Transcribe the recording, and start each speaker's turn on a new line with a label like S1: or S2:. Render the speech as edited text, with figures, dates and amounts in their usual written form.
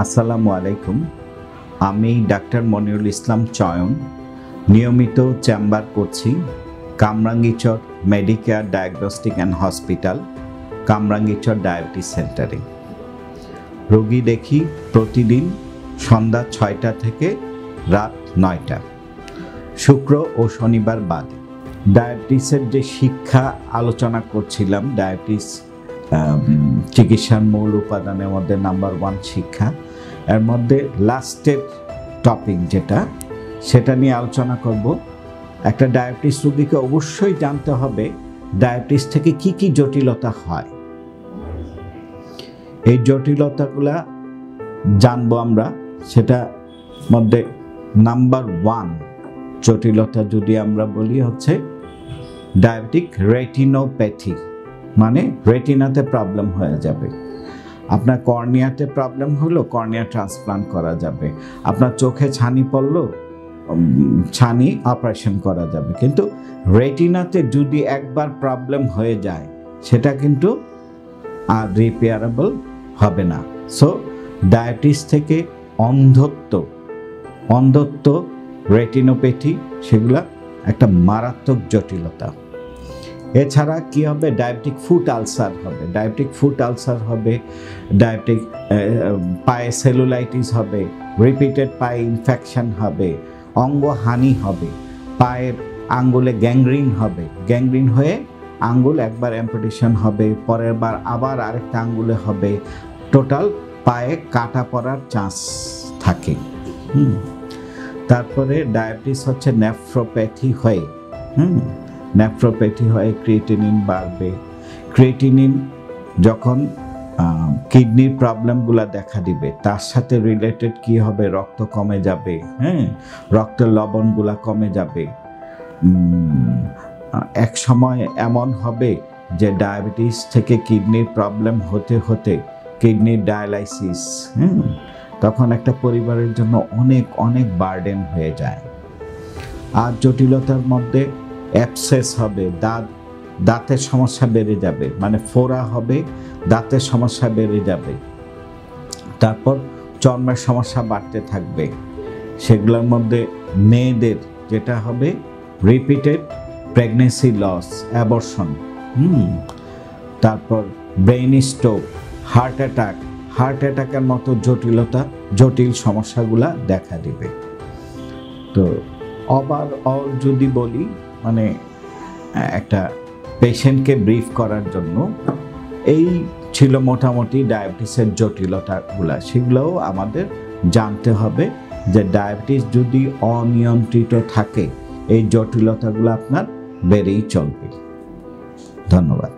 S1: আসসালামু আলাইকুম। আমি ডাক্তার মনিরুল ইসলাম চয়ন নিয়মিত চেম্বার করছি Kamrangirchar Medicare diagnostic and hospital, Kamrangirchar diabetes সেন্টারে। রোগী দেখি প্রতিদিন সন্ধ্যা 6টা থেকে রাত 9টা, শুক্র ও শনিবার বাদে। ডায়াবেটিসের যে শিক্ষা আলোচনা করছিলাম, ডায়াবেটিস চিকিৎসার মূল উপাদানের মধ্যে নাম্বার 1 শিক্ষা, এর মধ্যে লাস্টের টপিক সেটা নিয়ে আলোচনা করব। একটা ডায়াবেটিস রোগীকে অবশ্যই জানতে হবে ডায়াবেটিস থেকে কি কি জটিলতা হয়। এই জটিলতাগুলা জানবো আমরা। সেটা মধ্যে নাম্বার 1 জটিলতা যদি আমরা বলি হচ্ছে ডায়াবেটিক রেটিনোপ্যাথি, মানে রেটিনাতে প্রবলেম হয়ে যাবে। আপনার কর্নিয়াতে প্রবলেম হলো, কর্নিয়া ট্রান্সপ্লান্ট করা যাবে। আপনার চোখে ছানি পড়লো, ছানি অপারেশন করা যাবে। কিন্তু রেটিনাতে যদি একবার প্রবলেম হয়ে যায় সেটা কিন্তু আর রিপেয়ারেবল হবে না। সো ডায়াবেটিস থেকে অন্ধত্ব, রেটিনোপ্যাথি, সেগুলা একটা মারাত্মক জটিলতা। এছাড়া কি হবে? ডায়াবেটিক ফুট আলসার হবে, ডায়াবেটিক পায়ে সেলুলাইটিস হবে, রিপিটেড পায়ে ইনফেকশন হবে, অঙ্গহানি হবে, পায়ের আঙ্গুলে গ্যাংগ্রিন হয়ে আঙ্গুল একবার অ্যাম্পুটেশন হবে, পরের বার আবার আরেকটা আঙ্গুলে হবে। টোটাল পায়ে কাটা পড়ার চান্স থাকে। তারপরে ডায়াবেটিস হচ্ছে নেফ্রোপ্যাথি হয়ে ক্রিয়েটিনিন বাড়বে। ক্রিয়েটিনিন যখন কিডনির প্রবলেমগুলো দেখা দিবে, তার সাথে রিলেটেড কি হবে? রক্ত কমে যাবে, রক্তের লবণগুলা কমে যাবে। এক সময় এমন হবে যে ডায়াবেটিস থেকে কিডনির প্রবলেম হতে হতে কিডনির ডায়ালাইসিস, তখন একটা পরিবারের জন্য অনেক বার্ডেন হয়ে যায়। আর জটিলতার মধ্যে অ্যাবসেস হবে, দাঁতের সমস্যা বেড়ে যাবে, মানে ফোড়া হবে, দাঁতের সমস্যা বেড়ে যাবে। তারপর চর্মের সমস্যা বাড়তে থাকবে। সেগুলোর মধ্যে মেয়েদের যেটা হবে রিপিটেড প্রেগনেন্সি লস, অ্যাবর্শন। তারপর ব্রেইন স্ট্রোক, হার্ট অ্যাটাকের মতো জটিল সমস্যাগুলা দেখা দিবে। তো ওভারঅল যদি বলি, মানে একটা পেশেন্টকে ব্রিফ করার জন্য এই ছিল মোটামুটি ডায়াবেটিসের জটিলতাগুলা। সেগুলোও আমাদের জানতে হবে যে ডায়াবেটিস যদি অনিয়ন্ত্রিত থাকে এই জটিলতাগুলো আপনার বেড়েই চলবে। ধন্যবাদ।